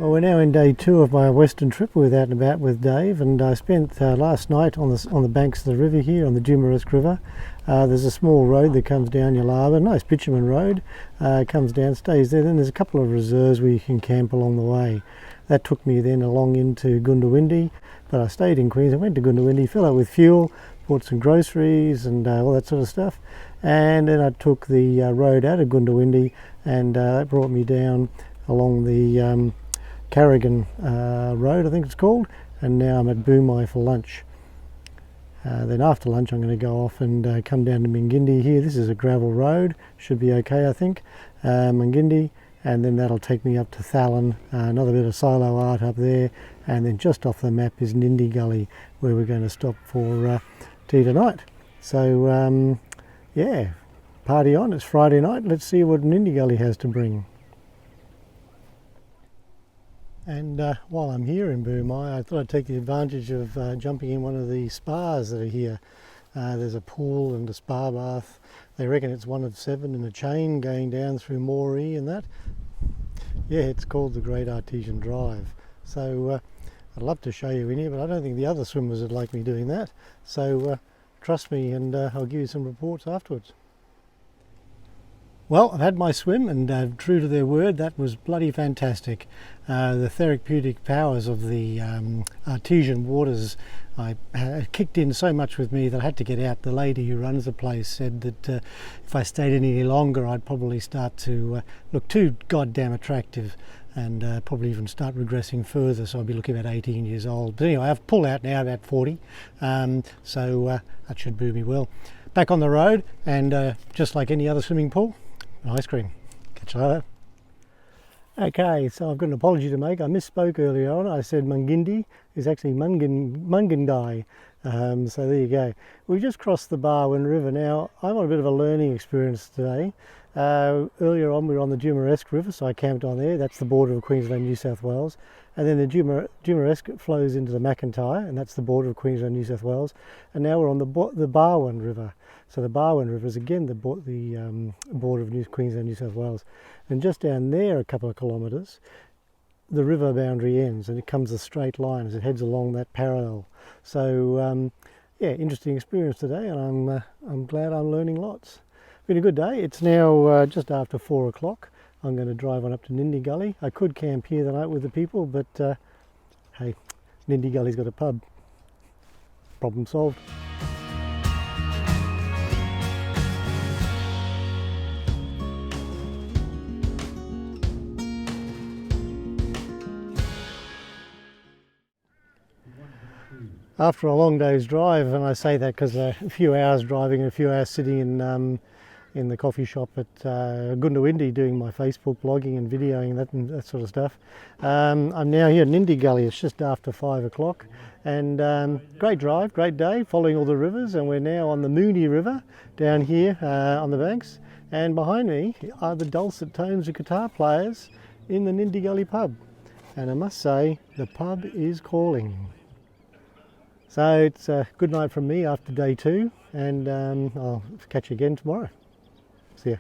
Well, we're now in day 2 of my western trip with Out and About with Dave, and I spent last night on the banks of the river here on the Boomi River. There's a small road that comes down Yalaba, nice bitumen road, comes down, stays there. Then there's a couple of reserves where you can camp along the way. That took me then along into Nindigully, but I stayed in Queensland, went to Nindigully, filled up with fuel, bought some groceries and all that sort of stuff, and then I took the road out of Nindigully, and that brought me down along the Carrigan Road, I think it's called, and now I'm at Boomi for lunch. Then after lunch I'm going to go off and come down to Nindigully here. This is a gravel road, should be okay I think, Nindigully, and then that'll take me up to Thallen, another bit of silo art up there, and then just off the map is Nindigully, where we're going to stop for tea tonight. So yeah, party on, it's Friday night, let's see what Nindigully has to bring. And while I'm here in Boomi, I thought I'd take the advantage of jumping in one of the spas that are here. There's a pool and a spa bath. They reckon it's one of 7 in a chain going down through Moree and that. Yeah, it's called the Great Artesian Drive. So I'd love to show you in here, but I don't think the other swimmers would like me doing that. So trust me, and I'll give you some reports afterwards. Well, I've had my swim, and true to their word, that was bloody fantastic. The therapeutic powers of the artesian waters kicked in so much with me that I had to get out. The lady who runs the place said that if I stayed any longer, I'd probably start to look too goddamn attractive, and probably even start regressing further, so I'll be looking about 18 years old. But anyway, I've pulled out now about 40, so that should do me well. Back on the road, and just like any other swimming pool, ice cream. Catch you later. Okay, so I've got an apology to make. I misspoke earlier on. I said Mungindi is actually Mungindi. So there you go. We've just crossed the Barwon River. Now, I'm on a bit of a learning experience today. Earlier on, we were on the Dayv River, so I camped on there. That's the border of Queensland, New South Wales. And then the Dayv flows into the Macintyre, and that's the border of Queensland, New South Wales. And now we're on the Barwon River. So the Barwon River is again the border of Queensland, New South Wales. And just down there a couple of kilometres, the river boundary ends, and it comes a straight line as it heads along that parallel. So yeah, interesting experience today, and I'm glad I'm learning lots. Been a good day. It's now just after 4 o'clock. I'm going to drive on up to Nindigully. I could camp here tonight with the people, but hey, Nindigully's got a pub. Problem solved. After a long day's drive, and I say that because a few hours driving and a few hours sitting in the coffee shop at Nindigully doing my Facebook blogging and videoing and that sort of stuff. I'm now here at Nindigully. It's just after 5 o'clock, and great drive, great day, following all the rivers, and we're now on the Moonee River down here on the banks, and behind me are the dulcet tones of guitar players in the Nindigully pub, and I must say the pub is calling. So it's a good night from me after day 2, and I'll catch you again tomorrow. See ya.